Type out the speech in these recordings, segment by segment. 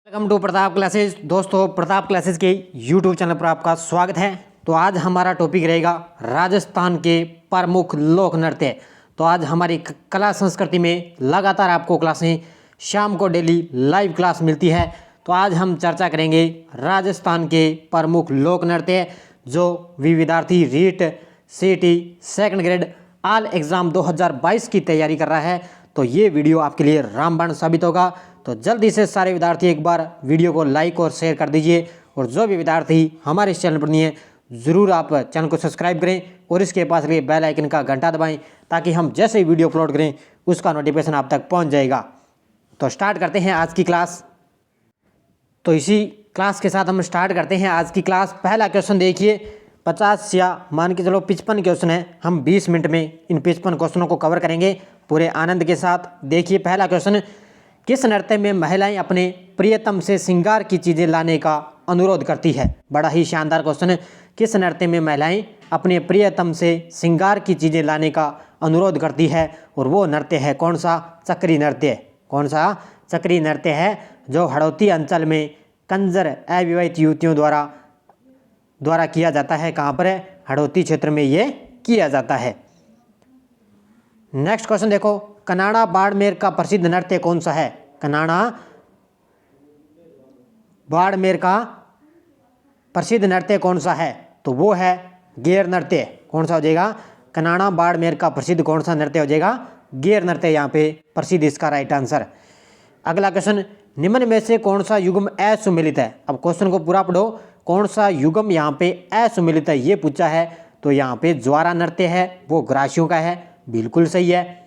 Welcome to Pratap classes. दोस्तों, Pratap classes के YouTube channel पर आपका स्वागत है। तो आज हमारा टॉपिक रहेगा राजस्थान के प्रमुख लोक नृत्य। तो आज हमारी कला संस्कृति में लगातार आपको क्लासें शाम को डेली लाइव क्लास मिलती है। तो आज हम चर्चा करेंगे राजस्थान के प्रमुख लोक नृत्य जो विद्यार्थी रीट सीटी सेकंड ग्रेड ऑल एग्ज़ाम 2022 की तैयारी कर रहा है। तो ये वीडियो आपके लिए रामबाण साबित होगा। तो जल्दी से सारे विद्यार्थी एक बार वीडियो को लाइक और शेयर कर दीजिए। और जो भी विद्यार्थी हमारे इस चैनल पर नहीं है, ज़रूर आप चैनल को सब्सक्राइब करें और इसके पास लिए बेल आइकन का घंटा दबाएं, ताकि हम जैसे ही वीडियो अपलोड करें उसका नोटिफिकेशन आप तक पहुंच जाएगा। तो स्टार्ट करते हैं आज की क्लास। तो इसी क्लास के साथ हम स्टार्ट करते हैं आज की क्लास। पहला क्वेश्चन देखिए, 50 या मान के चलो 55 क्वेश्चन है। हम 20 मिनट में इन 55 क्वेश्चनों को कवर करेंगे पूरे आनंद के साथ। देखिए पहला क्वेश्चन, किस नृत्य में महिलाएं अपने प्रियतम से श्रृंगार की चीज़ें लाने का अनुरोध करती है? बड़ा ही शानदार क्वेश्चन है। किस नृत्य में महिलाएं अपने प्रियतम से श्रृंगार की चीज़ें लाने का अनुरोध करती है? और वो नृत्य है कौन सा? चक्री नृत्य। कौन सा? चक्री नृत्य है, जो हड़ौती अंचल में कंजर अविवाहित युवतियों द्वारा किया जाता है। कहाँ पर है? हड़ौती क्षेत्र में ये किया जाता है। नेक्स्ट क्वेश्चन देखो, कनाड़ा बाड़मेर का प्रसिद्ध नृत्य कौन सा है? कनाड़ा बाड़मेर का प्रसिद्ध नृत्य कौन सा है? तो वो है गेर नृत्य। कौन सा हो जाएगा? कनाड़ा बाड़मेर का प्रसिद्ध कौन सा नृत्य हो जाएगा? गेर नृत्य यहाँ पे प्रसिद्ध, इसका राइट आंसर। अगला क्वेश्चन, निम्न में से कौन सा युग्म असुमेलित है? अब क्वेश्चन को पूरा पढ़ो। कौन सा युग्म यहाँ पे असुमेलित है ये पूछा है। तो यहाँ पे ज्वारा नृत्य है, वो ग्रासियों का है, बिल्कुल सही है।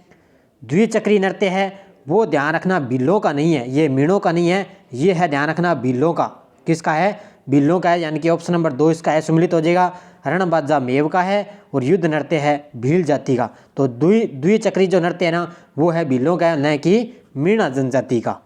द्विचक्री नृत्य है, वो ध्यान रखना बिल्लों का नहीं है, ये मीणों का नहीं है, ये है ध्यान रखना बिल्लों का। किसका है? बिल्लों का है, यानी कि ऑप्शन नंबर 2 इसका असुमेलित हो जाएगा। रणबाजा मेव का है और युद्ध नृत्य है भील जाति का। तो द्विचक्री जो नृत्य है ना, वो है बिल्लों का है, न कि मीणा जनजाति का।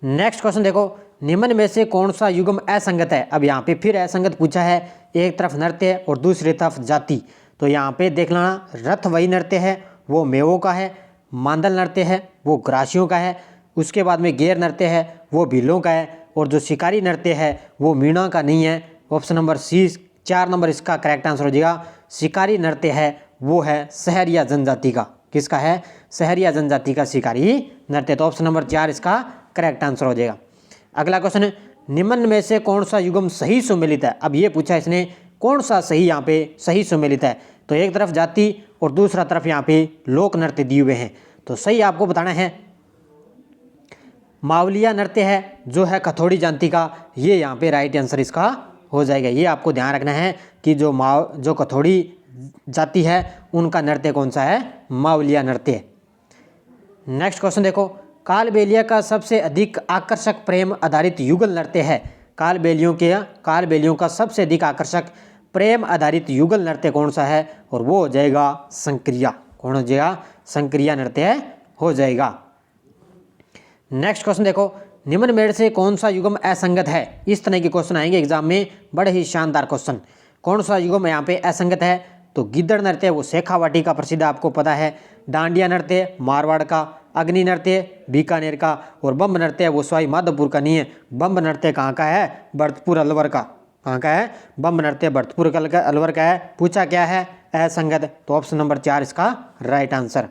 नेक्स्ट क्वेश्चन देखो, निम्न में से कौन सा युग्म असंगत है? अब यहाँ पे फिर असंगत पूछा है, एक तरफ नृत्य और दूसरी तरफ जाति। तो यहाँ पे देख लेना, रथ वही नृत्य है, वो मेवों का है। मांदल नृत्य है, वो ग्रासियों का है। उसके बाद में गेर नृत्य है, वो भीलों का है। और जो शिकारी नृत्य है वो मीणा का नहीं है। ऑप्शन नंबर सी 4 नंबर इसका करेक्ट आंसर हो जाएगा। शिकारी नृत्य है वो है सहरिया जनजाति का। किसका है? सहरिया जनजाति का शिकारी नृत्य। तो ऑप्शन नंबर 4 इसका करेक्ट आंसर हो जाएगा। अगला क्वेश्चन, निम्न में से कौन सा युग्म सही सुमेलित है? अब ये पूछा इसने, कौन सा सही यहाँ पे सही सुमेलित है? तो एक तरफ जाति और दूसरा तरफ यहाँ पे लोक नृत्य दिए हुए हैं। तो सही आपको बताना है। मावलिया नृत्य है, जो है कथोड़ी जाति का, ये यहाँ पे राइट आंसर इसका हो जाएगा। ये आपको ध्यान रखना है कि जो कथोड़ी जाति है उनका नृत्य कौन सा है? मावलिया नृत्य। नेक्स्ट क्वेश्चन देखो, कालबेलिया का सबसे अधिक आकर्षक प्रेम आधारित युगल नृत्य है। कालबेलियों का सबसे अधिक आकर्षक प्रेम आधारित युगल नृत्य कौन सा है? और वो हो जाएगा संक्रिया। कौन हो जाएगा? संक्रिया नृत्य हो जाएगा। नेक्स्ट क्वेश्चन देखो, निम्न में से कौन सा युग्म असंगत है? इस तरह के क्वेश्चन आएंगे एग्जाम में, बड़े ही शानदार क्वेश्चन। कौन सा युग्म यहाँ पे असंगत है? तो गिद्दड़ नृत्य वो शेखावाटी का प्रसिद्ध, आपको पता है। डांडिया नृत्य मारवाड़ का। अग्नि नृत्य बीकानेर का। और बम्ब नृत्य वो सवाई माधोपुर का नहीं है। बम्ब नृत्य कहाँ का है? भरतपुर अलवर का। कहाँ का है? बम्ब नृत्य भरतपुर अलवर का है। पूछा क्या है? असंगत। तो ऑप्शन नंबर 4 इसका राइट आंसर।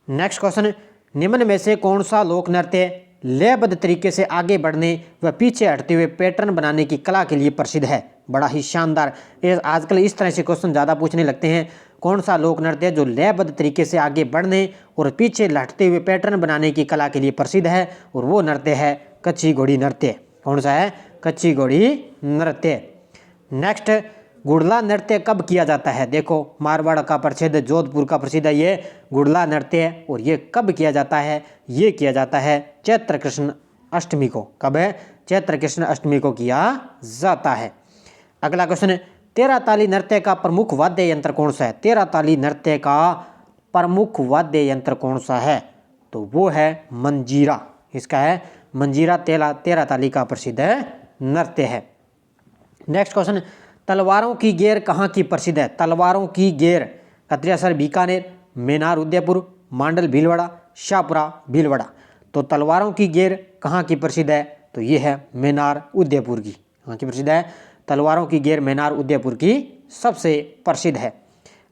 नेक्स्ट क्वेश्चन, निम्न में से कौन सा लोक नृत्य लयबद्ध तरीके से आगे बढ़ने व पीछे हटते हुए पैटर्न बनाने की कला के लिए प्रसिद्ध है? बड़ा ही शानदार। आजकल इस तरह से क्वेश्चन ज़्यादा पूछने लगते हैं। कौन सा लोक नृत्य जो लयबद्ध तरीके से आगे बढ़ने और पीछे हटते हुए पैटर्न बनाने की कला के लिए प्रसिद्ध है? और वो नृत्य है कच्ची घोड़ी नृत्य। कौन सा है? कच्ची घोड़ी नृत्य। नेक्स्ट, गुड़ला नृत्य कब किया जाता है? देखो, मारवाड़ का प्रसिद्ध, जोधपुर का प्रसिद्ध है ये गुड़ला नृत्य। और ये कब किया जाता है? ये किया जाता है चैत्र कृष्ण अष्टमी को। कब है? चैत्र कृष्ण अष्टमी को किया जाता है। अगला क्वेश्चन, 13 ताली नृत्य का प्रमुख वाद्य यंत्र कौन सा है? 13 ताली नृत्य का प्रमुख वाद्य यंत्र कौन सा है? तो वो है मंजीरा। इसका है मंजीरा। 13 ताली का प्रसिद्ध नृत्य है। नेक्स्ट क्वेश्चन, तलवारों की गेर कहाँ की प्रसिद्ध है? तलवारों की गेर कत्रियासर बीकानेर, मेनार उदयपुर, मांडल भीलवाड़ा, शाहपुरा भीलवाड़ा। तो तलवारों की गेर कहाँ की प्रसिद्ध है? तो ये है मेनार उदयपुर की। कहाँ की प्रसिद्ध है? तलवारों की गेर मेनार उदयपुर की सबसे प्रसिद्ध है।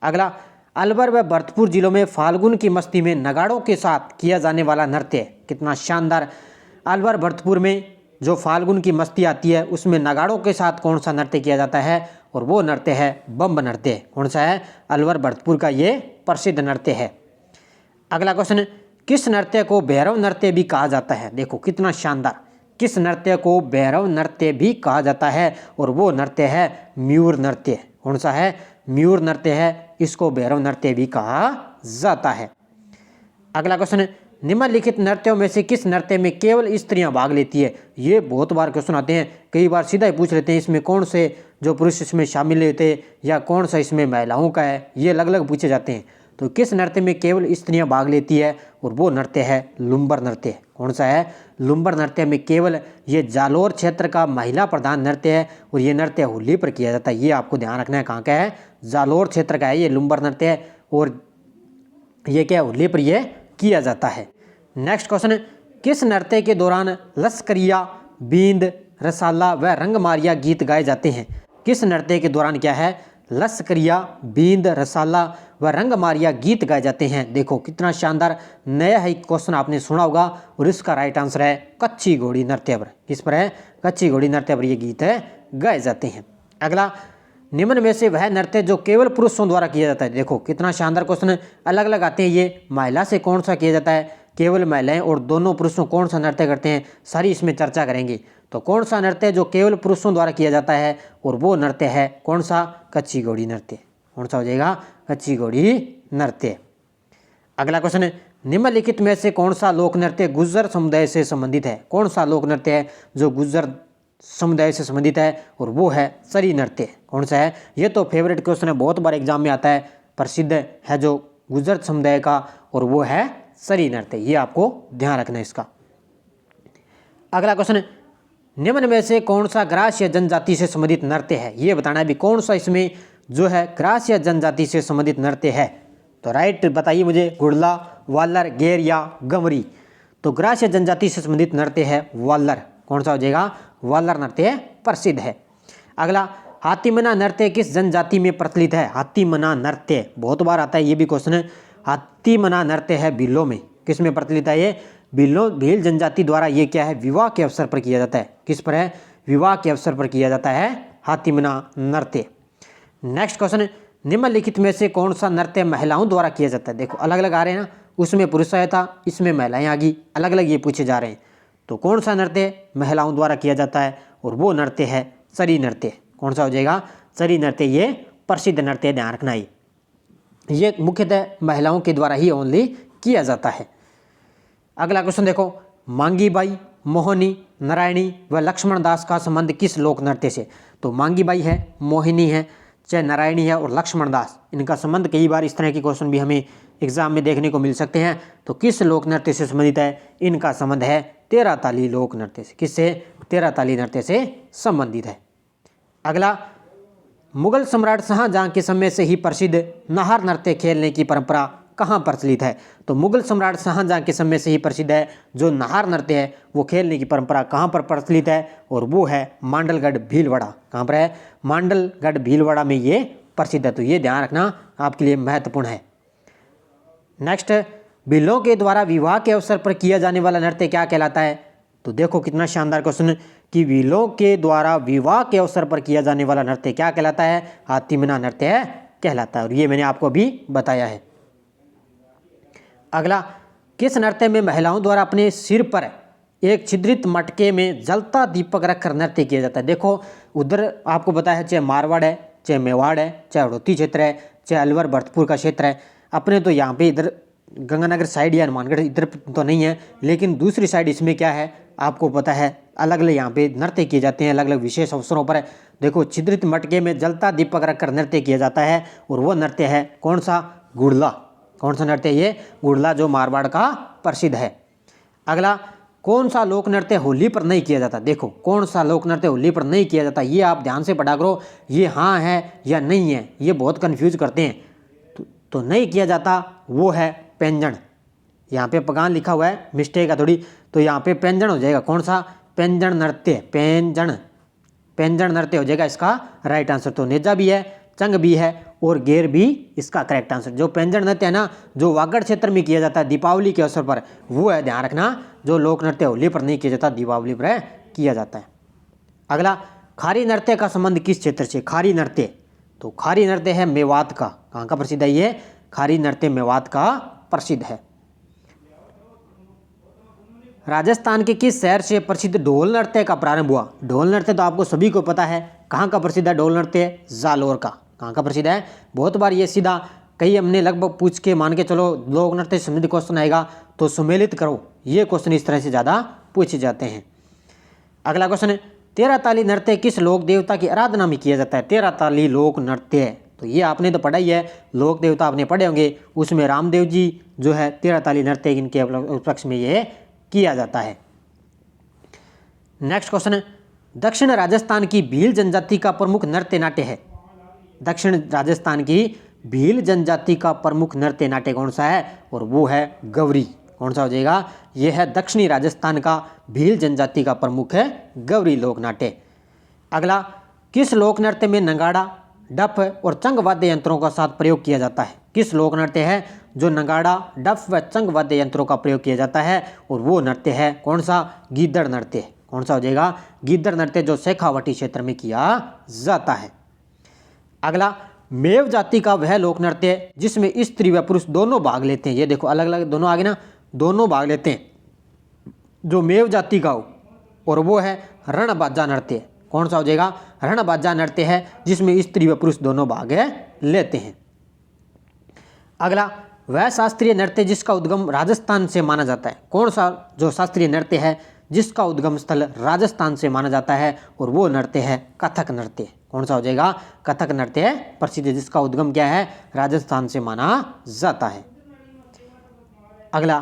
अगला, अलवर व भरतपुर जिलों में फाल्गुन की मस्ती में नगाड़ों के साथ किया जाने वाला नृत्य, कितना शानदार। अलवर भरतपुर में जो फाल्गुन की मस्ती आती है उसमें नगाड़ों के साथ कौन सा नृत्य किया जाता है? और वो नृत्य है बम्ब नृत्य। कौन सा है? अलवर भरतपुर का ये प्रसिद्ध नृत्य है। अगला क्वेश्चन, किस नृत्य को भैरव नृत्य भी कहा जाता है? देखो कितना शानदार, किस नृत्य को भैरव नृत्य भी कहा जाता है? और वो नृत्य है मयूर नृत्य। कौन सा है? मयूर नृत्य है, इसको भैरव नृत्य भी कहा जाता है। अगला क्वेश्चन, निम्नलिखित नृत्यों में से किस नृत्य में केवल स्त्रियां भाग लेती है? ये बहुत बार क्वेश्चन आते हैं, कई बार सीधा ही पूछ लेते हैं इसमें कौन से जो पुरुष इसमें शामिल होते हैं या कौन सा इसमें महिलाओं का है, ये अलग अलग पूछे जाते हैं। तो किस नृत्य में केवल स्त्रियां भाग लेती है? और वो नृत्य है लुम्बर नृत्य। कौन सा है? लुम्बर नृत्य में केवल ये जालोर क्षेत्र का महिला प्रधान नृत्य है और ये नृत्य होली पर किया जाता है। ये आपको ध्यान रखना है, कहाँ का है? जालोर क्षेत्र का है ये लुम्बर नृत्य है और ये क्या होली पर ये किया जाता है। नेक्स्ट क्वेश्चन, किस नृत्य के दौरान लश्करिया, बींद, रसाला व रंगमारिया गीत गाए जाते हैं? किस नृत्य के दौरान क्या है? लश्करिया, बींद, रसाला व रंगमारिया गीत गाए जाते हैं। देखो कितना शानदार, नया है क्वेश्चन, आपने सुना होगा और इसका राइट आंसर है कच्ची घोड़ी नृत्य पर। किस पर है? कच्ची घोड़ी नृत्य पर ये गीत है गाए जाते हैं। अगला, निम्न में से वह नृत्य जो केवल पुरुषों द्वारा किया जाता है। देखो कितना शानदार क्वेश्चन, अलग अलग आते हैं ये। महिला से कौन सा किया जाता है? केवल महिलाएं और दोनों पुरुषों कौन सा नृत्य करते हैं? सारी इसमें चर्चा करेंगे। तो कौन सा नृत्य जो केवल पुरुषों द्वारा किया जाता है? और वो नृत्य है कौन सा? कच्ची घोड़ी नृत्य। कौन सा हो जाएगा? कच्ची घोड़ी नृत्य। अगला क्वेश्चन, निम्नलिखित में से कौन सा लोक नृत्य गुर्जर समुदाय से संबंधित है? कौन सा लोक नृत्य है जो गुर्जर समुदाय से संबंधित है? और वो है सरी नृत्य। कौन सा है? ये तो फेवरेट क्वेश्चन है, बहुत बार एग्जाम में आता है। प्रसिद्ध है जो गुर्जर समुदाय का और वो है सरी नृत्य। ये आपको ध्यान रखना है इसका। अगला क्वेश्चन, निम्न में से कौन सा ग्रास्य जनजाति से संबंधित नृत्य है? ये बताना है भी कौन सा इसमें जो है ग्रास्य जनजाति से संबंधित नृत्य है। तो राइट बताइए मुझे, गुड़ला, वालर, गेर या गंवरी। तो ग्रास्य जनजाति से संबंधित नृत्य है वालर। कौन सा हो जाएगा? वालर नृत्य प्रसिद्ध है। अगला, हाथीमना नृत्य किस जनजाति में प्रचलित है? हाथीमना नृत्य बहुत बार आता है, ये भी क्वेश्चन है। हाथीमना नृत्य है भीलों में। किस में प्रचलित है? ये भील जनजाति द्वारा ये क्या है? विवाह के अवसर पर किया जाता है। किस पर है? विवाह के अवसर पर किया जाता है हाथीमना नृत्य। नेक्स्ट क्वेश्चन, निम्नलिखित में से कौन सा नृत्य महिलाओं द्वारा किया जाता है? देखो अलग अलग आ रहे हैं ना, उसमें पुरुष आया था, इसमें महिलाएं आ गई, अलग अलग ये पूछे जा रहे हैं। तो कौन सा नृत्य महिलाओं द्वारा किया जाता है? और वो नृत्य है सरी नृत्य। कौन सा हो जाएगा? सरी नृत्य ये प्रसिद्ध नृत्य, ध्यान रखना है। ये मुख्यतः महिलाओं के द्वारा ही ओनली किया जाता है। अगला क्वेश्चन देखो, मांगी बाई, मोहिनी, नारायणी व लक्ष्मण दास का संबंध किस लोक नृत्य से? तो मांगी बाई है, मोहिनी है, चाहे नारायणी है और लक्ष्मण दास, इनका संबंध कई बार इस तरह के क्वेश्चन भी हमें एग्जाम में देखने को मिल सकते हैं। तो किस लोक नृत्य से संबंधित है? इनका संबंध है तेरह ताली लोक नृत्य से। किससे? तेरह ताली नृत्य से संबंधित है। अगला, मुगल सम्राट शाहजहां के समय से ही प्रसिद्ध नाहर नृत्य खेलने की परंपरा कहाँ प्रचलित है? तो मुगल सम्राट शाहजहां के समय से ही प्रसिद्ध है जो नाहर नृत्य है वो खेलने की परंपरा कहाँ पर प्रचलित है? और वो है मांडलगढ़ भीलवाड़ा। कहाँ पर है? मांडलगढ़ भीलवाड़ा में ये प्रसिद्ध है। तो ये ध्यान रखना आपके लिए महत्वपूर्ण है। नेक्स्ट, भीलों के द्वारा विवाह के अवसर पर किया जाने वाला नृत्य क्या कहलाता है? तो देखो कितना शानदार क्वेश्चन कि भीलों के द्वारा विवाह के अवसर पर किया जाने वाला नृत्य क्या कहलाता है? हाथीमना नृत्य कहलाता है और ये मैंने आपको अभी बताया है। अगला, किस नृत्य में महिलाओं द्वारा अपने सिर पर एक छिद्रित मटके में जलता दीपक रखकर नृत्य किया जाता है? देखो उधर आपको बताया है, चाहे मारवाड़ है, चाहे मेवाड़ है, चाहे हड़ौती क्षेत्र है, चाहे अलवर भरतपुर का क्षेत्र है। अपने तो यहाँ पे इधर गंगानगर साइड या हनुमानगढ़ इधर तो नहीं है, लेकिन दूसरी साइड इसमें क्या है आपको पता है, अलग अलग यहाँ पे नृत्य किए जाते हैं, अलग अलग विशेष अवसरों पर। देखो छिद्रित मटके में जलता दीपक रखकर नृत्य किया जाता है और वो नृत्य है कौन सा? गुड़ला। कौन सा नृत्य? ये गुड़ला जो मारवाड़ का प्रसिद्ध है। अगला, कौन सा लोक नृत्य होली पर नहीं किया जाता? देखो कौन सा लोक नृत्य होली पर नहीं किया जाता, ये आप ध्यान से पढ़ा करो। ये हाँ है या नहीं है, ये बहुत कन्फ्यूज करते हैं। तो नहीं किया जाता वो है पैंजण। यहाँ पे पगान लिखा हुआ है, मिस्टेक है थोड़ी, तो यहाँ पे पैंजण हो जाएगा। कौन सा? पैंजण नृत्य, पैंजण नृत्य हो जाएगा इसका राइट आंसर। तो नेजा भी है, चंग भी है और गेर भी इसका करेक्ट आंसर। जो पैंजण नृत्य है ना, जो वागड़ क्षेत्र में किया जाता है दीपावली के अवसर पर, वो है, ध्यान रखना। जो लोक नृत्य होली पर नहीं किया जाता, दीपावली पर किया जाता है। अगला, खारी नृत्य का संबंध किस क्षेत्र से? खारी नृत्य, तो खारी नृत्य है मेवात का। कहाँ का प्रसिद्ध है ये? खारी नृत्य मेवात का प्रसिद्ध है। राजस्थान के किस शहर से प्रसिद्ध ढोल नृत्य का प्रारंभ हुआ? ढोल नृत्य तो आपको सभी को पता है, कहाँ का प्रसिद्ध है ढोल नृत्य? जालोर का। कहाँ का प्रसिद्ध है? बहुत बार ये सीधा कई हमने लगभग पूछ के, मान के चलो लोक नृत्य संबंधित क्वेश्चन आएगा तो सुमेलित करो, ये क्वेश्चन इस तरह से ज़्यादा पूछे जाते हैं। अगला क्वेश्चन है, तेरह ताली नृत्य किस लोक देवता की आराधना में किया जाता है? तेरह ताली लोक नृत्य, तो ये आपने तो पढ़ा ही है, लोक देवता आपने पढ़े होंगे, उसमें रामदेव जी जो है तेरह ताली नृत्य इनके उपलक्ष में ये किया जाता है। नेक्स्ट क्वेश्चन है, दक्षिण राजस्थान की भील जनजाति का प्रमुख नृत्य नाट्य है? दक्षिण राजस्थान की भील जनजाति का प्रमुख नृत्य नाट्य कौन सा है? और वो है गौरी। कौन सा हो जाएगा? यह है दक्षिणी राजस्थान का भील जनजाति का प्रमुख है गौरी लोक नाट्य। अगला, किस लोक नृत्य में नगाड़ा, डफ और चंग वाद्य यंत्रों का साथ प्रयोग किया जाता है? किस लोक नृत्य है जो नगाड़ा, डफ व चंग वाद्य यंत्रों का प्रयोग किया जाता है? और वो नृत्य है कौन सा? गीदड़ नृत्य। कौन सा हो जाएगा? गीदड़ नृत्य, जो शेखावाटी क्षेत्र में किया जाता है। अगला, मेव जाति का वह लोक नृत्य जिसमें स्त्री व पुरुष दोनों भाग लेते हैं। ये देखो अलग अलग दोनों आगे ना, दोनों भाग लेते हैं, जो मेव जाति का हो, और वो है रणबाजा नृत्य। कौन सा हो जाएगा? रणबाजा नृत्य है जिसमें स्त्री व पुरुष दोनों भाग लेते हैं। अगला, वह शास्त्रीय नृत्य जिसका उद्गम राजस्थान से माना जाता है। कौन सा जो शास्त्रीय नृत्य है जिसका उद्गम स्थल राजस्थान से माना जाता है? और वो नृत्य है कथक नृत्य। कौन सा हो जाएगा? कथक नृत्य प्रसिद्ध, जिसका उद्गम क्या है? राजस्थान से माना जाता है। अगला,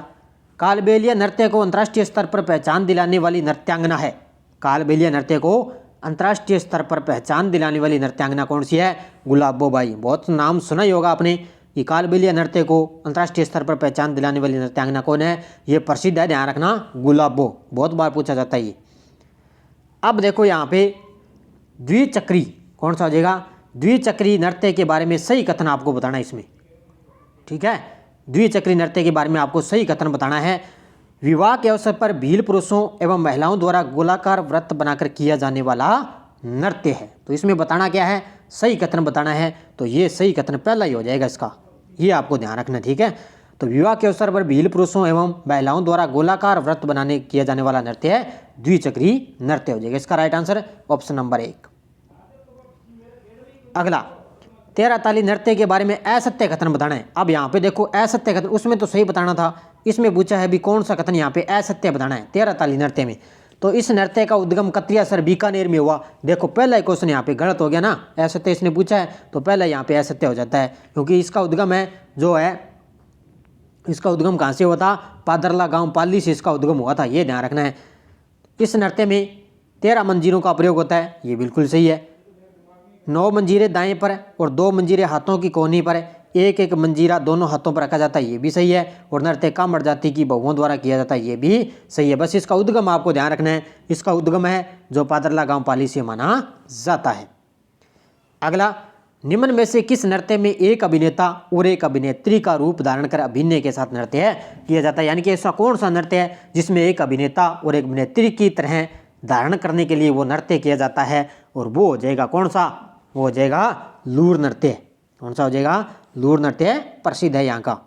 कालबेलिया नृत्य को अंतर्राष्ट्रीय स्तर पर पहचान दिलाने वाली नृत्यांगना है? कालबेलिया नृत्य को अंतर्राष्ट्रीय स्तर पर पहचान दिलाने वाली नृत्यांगना कौन सी है? गुलाबो बाई। बहुत नाम सुना ही होगा आपने कि कालबेलिया नृत्य को अंतर्राष्ट्रीय स्तर पर पहचान दिलाने वाली नृत्यांगना कौन है? ये प्रसिद्ध है, ध्यान रखना, गुलाबो। बहुत बार पूछा जाता है ये। अब देखो यहाँ पे द्विचक्री, कौन सा हो जाएगा? द्विचक्री नृत्य के बारे में सही कथन आपको बताना है इसमें, ठीक है? द्विचक्री नृत्य के बारे में आपको सही कथन बताना है। विवाह के अवसर पर भील पुरुषों एवं महिलाओं द्वारा गोलाकार व्रत बनाकर किया जाने वाला नृत्य है। तो इसमें बताना क्या है? सही कथन बताना है। तो ये सही कथन पहला ही हो जाएगा इसका, ये आपको ध्यान रखना, ठीक है? तो विवाह के अवसर पर भील पुरुषों एवं महिलाओं द्वारा गोलाकार व्रत बनाने किया जाने वाला नृत्य है द्विचक्री नृत्य हो जाएगा। इसका राइट आंसर ऑप्शन नंबर 1। अगला, तेरह ताली नृत्य के बारे में असत्य कथन बताना है। अब यहाँ पे देखो असत्य कथन, उसमें तो सही बताना था, इसमें पूछा है भी कौन सा कथन यहाँ पे असत्य बताना है तेरह ताली नृत्य में। तो इस नृत्य का उद्गम कत्रियासर बीकानेर में हुआ। देखो पहला क्वेश्चन यहाँ पे गलत हो गया ना, असत्य इसने पूछा है तो पहला यहाँ पे असत्य हो जाता है, क्योंकि इसका उद्गम है जो है, इसका उद्गम कहाँ से हुआ था? पादरला गांव पाली से इसका उद्गम हुआ था, ये ध्यान रखना है। इस नृत्य में 13 मंजीरों का प्रयोग होता है, ये बिल्कुल सही है। 9 मंजीरे दाएं पर और 2 मंजीरे हाथों की कोहनी पर, एक एक मंजीरा दोनों हाथों पर रखा जाता है, ये भी सही है। और नृत्य कामड़ जाति की बहुओं द्वारा किया जाता है, ये भी सही है। बस इसका उद्गम आपको ध्यान रखना है, इसका उद्गम है जो पादरला गांव पाली से माना जाता है। अगला, निम्न में से किस नृत्य में एक अभिनेता और एक अभिनेत्री का रूप धारण कर अभिनय के साथ नृत्य किया जाता है? यानी कि ऐसा कौन सा नृत्य है जिसमें एक अभिनेता और एक अभिनेत्री की तरह धारण करने के लिए वो नृत्य किया जाता है? और वो हो जाएगा कौन सा? वो हो जाएगा लूर नृत्य। कौन सा हो जाएगा? लूर नृत्य प्रसिद्ध है यहाँ का।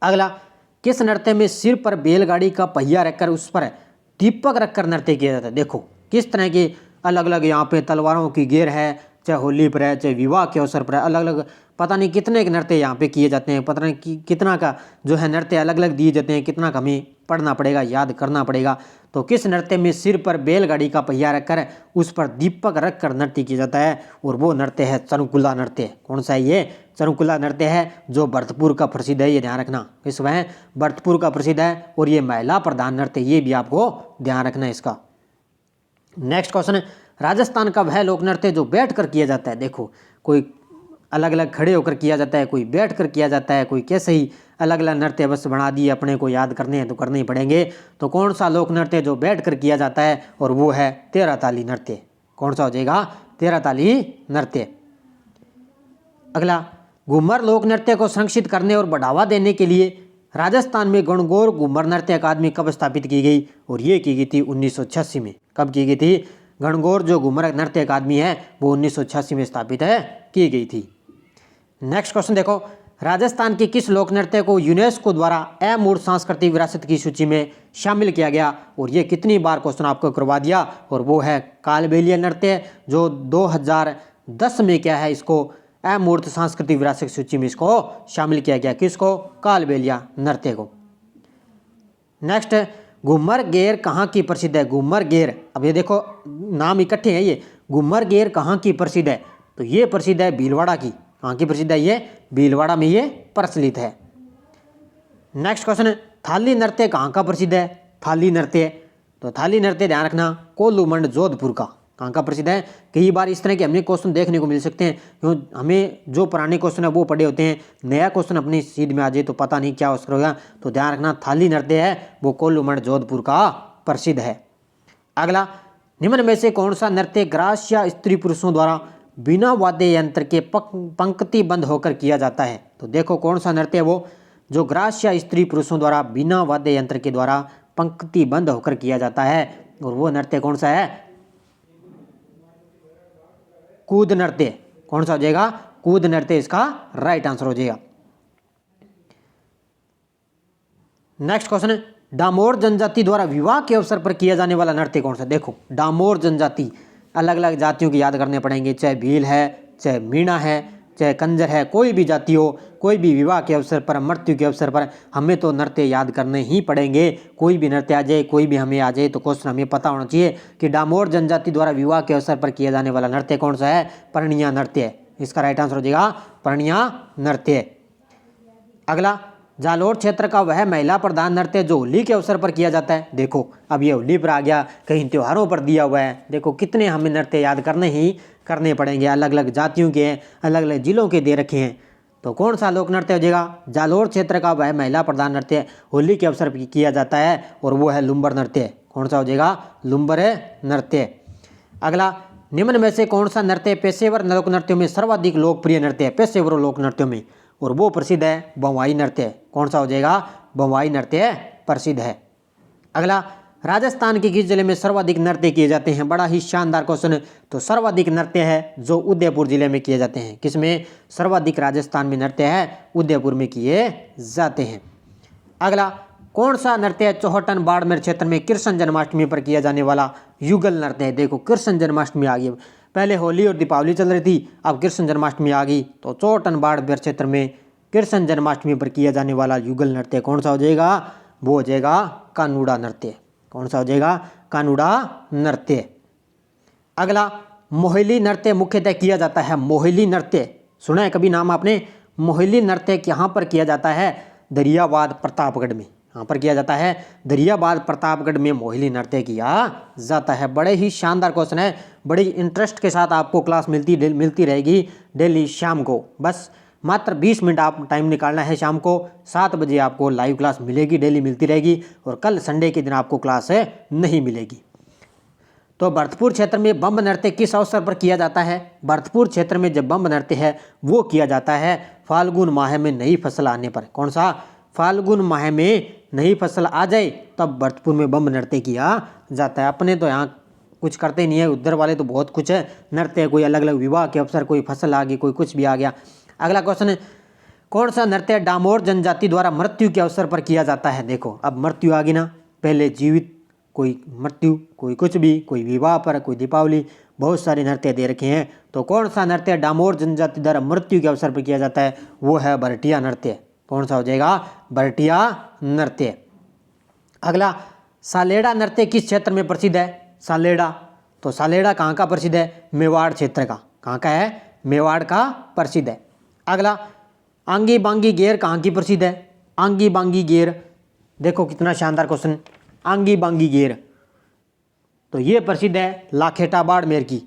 अगला, किस नृत्य में सिर पर बैलगाड़ी का पहिया रखकर उस पर दीपक रखकर नृत्य किया जाता है? देखो किस तरह की अलग अलग यहाँ पे तलवारों की गेर है, चाहे होली पर है, चाहे विवाह के अवसर पर है, अलग अलग पता नहीं कितने के नृत्य यहाँ पे किए जाते हैं। पता नहीं कितना का जो है नृत्य अलग अलग दिए जाते हैं, कितना का हमें पढ़ना पड़ेगा, याद करना पड़ेगा। तो किस नृत्य में सिर पर बैलगाड़ी का पहिया रखकर उस पर दीपक रखकर नृत्य किया जाता है? और वो नृत्य है चरुकुला नृत्य। कौन सा है ये? चरुकुला नृत्य है जो भरतपुर का प्रसिद्ध है, ये ध्यान रखना। इस वह भरतपुर का प्रसिद्ध है और ये महिला प्रधान नृत्य, ये भी आपको ध्यान रखना है इसका। नेक्स्ट क्वेश्चन है, राजस्थान का वह लोक नृत्य जो बैठ कर किया जाता है। देखो कोई अलग अलग खड़े होकर किया जाता है, कोई बैठ कर किया जाता है, कोई कैसे ही अलग अलग नृत्य बस बना दिए, अपने को याद करने हैं तो करने ही पड़ेंगे। तो कौन सा लोक नृत्य जो बैठ कर किया जाता है, और वो है तेरह ताली नृत्य। कौन सा हो जाएगा? तेरह ताली नृत्य। अगला, घूमर लोक नृत्य को संरक्षित करने और बढ़ावा देने के लिए राजस्थान में गणगौर घूमर नृत्य अकादमी कब स्थापित की गई? और ये की गई थी 1986 में। कब की गई थी? गणगौर जो घूमर नृत्य अकादमी है वो 1986 में स्थापित है की गई थी। नेक्स्ट क्वेश्चन देखो, राजस्थान के किस लोक नृत्य को यूनेस्को द्वारा अमूर्त सांस्कृतिक विरासत की सूची में शामिल किया गया? और ये कितनी बार क्वेश्चन आपको करवा दिया, और वो है कालबेलिया नृत्य, जो 2010 में क्या है, इसको अमूर्त सांस्कृतिक विरासत सूची में इसको शामिल किया गया। किसको? कालबेलिया नृत्य को। नेक्स्ट, घूमर गेर कहाँ की प्रसिद्ध है? घूमर गेर, अब ये देखो नाम इकट्ठे हैं, ये घूमर गेर कहाँ की प्रसिद्ध है? तो ये प्रसिद्ध है भीलवाड़ा की। कहाँ की प्रसिद्ध है? ये भीलवाड़ा में ये प्रचलित है। नेक्स्ट क्वेश्चन, थाली नृत्य कहाँ का प्रसिद्ध है? थाली नृत्य, तो थाली नृत्य ध्यान रखना कोल्लू मंड जोधपुर का। कहाँ का प्रसिद्ध है? कई बार इस तरह के हमें क्वेश्चन देखने को मिल सकते हैं, क्यों हमें जो पुराने क्वेश्चन है वो पढ़े होते हैं, नया क्वेश्चन अपनी सीध में आ जाए तो पता नहीं क्या उसका होगा। तो ध्यान रखना थाली नृत्य है वो कोल्लू मंड जोधपुर का प्रसिद्ध है। अगला, निम्न में से कौन सा नृत्य ग्रास या स्त्री पुरुषों द्वारा बिना वाद्य यंत्र के पंक्तिबद्ध होकर किया जाता है? तो देखो कौन सा नृत्य है वो जो ग्रास या स्त्री पुरुषों द्वारा बिना वाद्य यंत्र के द्वारा पंक्तिबद्ध होकर किया जाता है, और वो नृत्य कौन सा है? कूद नृत्य। कौन सा हो जाएगा? कूद नृत्य इसका राइट आंसर हो जाएगा। नेक्स्ट क्वेश्चन, डामोर जनजाति द्वारा विवाह के अवसर पर किया जाने वाला नृत्य कौन सा? देखो डामोर जनजाति, अलग अलग जातियों की याद करने पड़ेंगे, चाहे भील है, चाहे मीणा है, चाहे कंजर है, कोई भी जाति हो, कोई भी विवाह के अवसर पर, मृत्यु के अवसर पर हमें तो नृत्य याद करने ही पड़ेंगे। कोई भी नृत्य आ जाए, कोई भी हमें आ जाए, तो क्वेश्चन हमें पता होना चाहिए कि डामोर जनजाति द्वारा विवाह के अवसर पर किया जाने वाला नृत्य कौन सा है? परनिया नृत्य। इसका राइट आंसर हो जाएगा परनिया नृत्य। अगला, जालोर क्षेत्र का वह महिला प्रधान नृत्य जो होली के अवसर पर किया जाता है। देखो अब ये होली पर आ गया, कहीं त्योहारों पर दिया हुआ है। देखो कितने हमें नृत्य याद करने पड़ेंगे, अलग अलग जातियों के हैं, अलग अलग जिलों के दे रखे हैं। तो कौन सा लोक नृत्य हो जाएगा? जालोर क्षेत्र का वह महिला प्रधान नृत्य होली के अवसर पर किया जाता है, और वो है लुम्बर नृत्य। कौन सा हो जाएगा? लुम्बर नृत्य। अगला, निम्न में से कौन सा नृत्य पेशेवर लोक नृत्यों में सर्वाधिक लोकप्रिय नृत्य है? पेशेवर लोक नृत्यों में, और वो प्रसिद्ध है बंवाई नृत्य। कौन सा हो जाएगा? बंवाई नृत्य प्रसिद्ध है। अगला, राजस्थान के किस जिले में सर्वाधिक नृत्य किए जाते हैं? बड़ा ही शानदार क्वेश्चन। तो सर्वाधिक नृत्य है जो उदयपुर जिले में किए जाते हैं। किसमें? सर्वाधिक राजस्थान में नृत्य है उदयपुर में किए जाते हैं। अगला, कौन सा नृत्य चौहटन बाड़मेर क्षेत्र में कृष्ण जन्माष्टमी पर किया जाने वाला युगल नृत्य है? देखो कृष्ण जन्माष्टमी आ गई, पहले होली और दीपावली चल रही थी, अब कृष्ण जन्माष्टमी आ गई, तो चौहटन बाड़मेर क्षेत्र में कृष्ण जन्माष्टमी पर किया जाने वाला युगल नृत्य कौन सा हो जाएगा? वो हो जाएगा कानूड़ा नृत्य। कौन सा हो जाएगा? कानूड़ा नृत्य। अगला, मोहिली नृत्य मुख्यतः किया जाता है। मोहिली नृत्य सुना है कभी नाम आपने? मोहिली नृत्य कहाँ पर किया जाता है? दरियाबाद प्रतापगढ़ में। यहाँ पर किया जाता है दरियाबाद प्रतापगढ़ में मोहिली नृत्य किया जाता है। बड़े ही शानदार क्वेश्चन है, बड़ी इंटरेस्ट के साथ आपको क्लास मिलती रहेगी डेली शाम को। बस मात्र 20 मिनट आप टाइम निकालना है, शाम को 7 बजे आपको लाइव क्लास मिलेगी, डेली मिलती रहेगी, और कल संडे के दिन आपको क्लास नहीं मिलेगी। तो भरतपुर क्षेत्र में बम्ब नृत्य किस अवसर पर किया जाता है? भरतपुर क्षेत्र में जब बम्ब नृत्य है वो किया जाता है फाल्गुन माह में नई फसल आने पर। कौन सा? फाल्गुन माह में नई फसल आ जाए तब भरतपुर में बम्ब नृत्य किया जाता है। अपने तो यहाँ कुछ करते नहीं है, उधर वाले तो बहुत कुछ है नृत्य, कोई अलग अलग विवाह के अवसर, कोई फसल आ गई, कोई कुछ भी आ गया। अगला क्वेश्चन है, कौन सा नृत्य डामोर जनजाति द्वारा मृत्यु के अवसर पर किया जाता है? देखो अब मृत्यु आ गई ना, पहले जीवित, कोई मृत्यु, कोई कुछ भी, कोई विवाह पर, कोई दीपावली, बहुत सारे नृत्य दे रखे हैं। तो कौन सा नृत्य डामोर जनजाति द्वारा मृत्यु के अवसर पर किया जाता है? वो है भरटिया नृत्य। कौन सा हो जाएगा? भरटिया नृत्य। अगला, सालेड़ा नृत्य किस क्षेत्र में प्रसिद्ध है? सालेड़ा, तो सालेड़ा कहाँ का प्रसिद्ध है? मेवाड़ क्षेत्र का। कहाँ का है? मेवाड़ का प्रसिद्ध है। अगला, आंगी बांगी गेर कहाँ की प्रसिद्ध है? आंगी बांगी गेर, देखो कितना शानदार क्वेश्चन। आंगी बांगी गेर तो ये प्रसिद्ध है लाखेटा बाड़मेर की।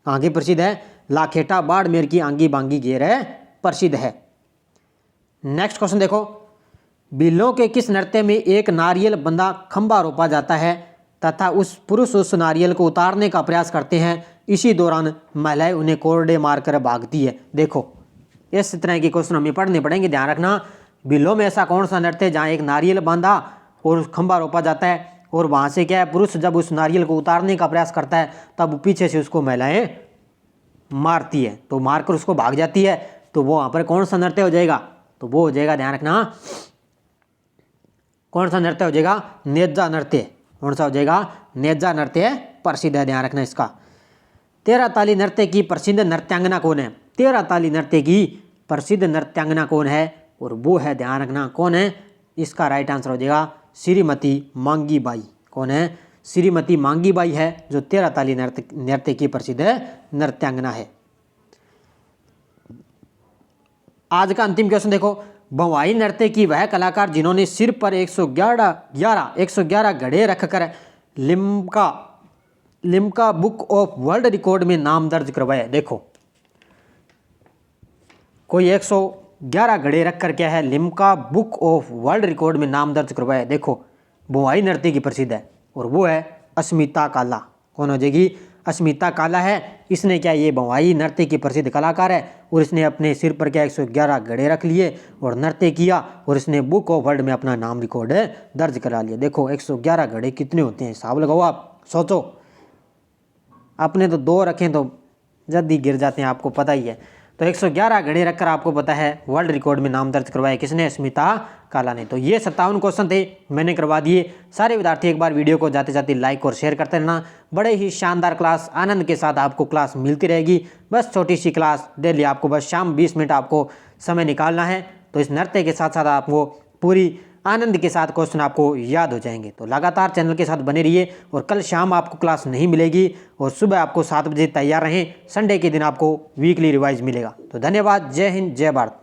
कहाँ की प्रसिद्ध है? लाखेटा बाड़मेर की आंगी बांगी गेर है प्रसिद्ध है। नेक्स्ट क्वेश्चन देखो, बिल्लों के किस नृत्य में एक नारियल बंधा खंबा रोपा जाता है तथा उस पुरुष उस नारियल को उतारने का प्रयास करते हैं, इसी दौरान महिलाएं उन्हें कोरडे मारकर भागती है। देखो इस तरह के क्वेश्चन हमें पढ़ने पड़ेंगे, ध्यान रखना। बिल्लों में ऐसा कौन सा नृत्य है जहाँ एक नारियल बांधा और खंबा रोपा जाता है और वहाँ से क्या है, पुरुष जब उस नारियल को उतारने का प्रयास करता है तब पीछे से उसको महिलाएं मारती है, तो मारकर उसको भाग जाती है, तो वो वहाँ पर कौन सा नृत्य हो जाएगा, तो वो हो जाएगा, ध्यान रखना, कौन सा नृत्य हो जाएगा, नेजा नृत्य। कौन सा हो जाएगा, नेजा नृत्य प्रसिद्ध है, ध्यान रखना इसका। 13 ताली नृत्य की प्रसिद्ध नृत्यांगना कौन है, 13 ताली नृत्य की प्रसिद्ध नृत्यांगना कौन है, और वो है, ध्यान रखना, कौन है, इसका राइट आंसर हो जाएगा श्रीमती मांगी बाई। कौन है, श्रीमती मांगी बाई है जो 13 ताली नृत्य की प्रसिद्ध नृत्यांगना है। आज का अंतिम क्वेश्चन देखो, भवाई नृत्य की वह कलाकार जिन्होंने सिर पर 111 घड़े रखकर Limca book of world record में नाम दर्ज करवाया। देखो कोई 111 घड़े रखकर क्या है, Limca book of world record में नाम दर्ज करवाया। देखो भवाई नृत्य की प्रसिद्ध है और वो है अस्मिता काला। कौन हो जाएगी, अस्मिता काला है। इसने क्या, ये भवाई नृत्य की प्रसिद्ध कलाकार है और इसने अपने सिर पर क्या 111 घड़े रख लिए और नृत्य किया और इसने बुक ऑफ वर्ल्ड में अपना नाम रिकॉर्ड दर्ज करा लिया। देखो 111 घड़े कितने होते हैं, हिसाब लगाओ, आप सोचो। अपने तो 2 रखें तो जल्दी गिर जाते हैं, आपको पता ही है। तो 111 घड़े रखकर आपको पता है वर्ल्ड रिकॉर्ड में नाम दर्ज करवाया किसने, अस्मिता काला ने। तो ये 57 क्वेश्चन थे, मैंने करवा दिए। सारे विद्यार्थी एक बार वीडियो को जाते जाते लाइक और शेयर करते रहना। बड़े ही शानदार क्लास आनंद के साथ आपको क्लास मिलती रहेगी। बस छोटी सी क्लास डेली, आपको बस शाम 20 मिनट आपको समय निकालना है। तो इस नृत्य के साथ साथ आपको पूरी आनंद के साथ क्वेश्चन आपको याद हो जाएंगे। तो लगातार चैनल के साथ बने रहिए और कल शाम आपको क्लास नहीं मिलेगी और सुबह आपको 7 बजे तैयार रहें। संडे के दिन आपको वीकली रिवाइज मिलेगा। तो धन्यवाद, जय हिंद, जय भारत।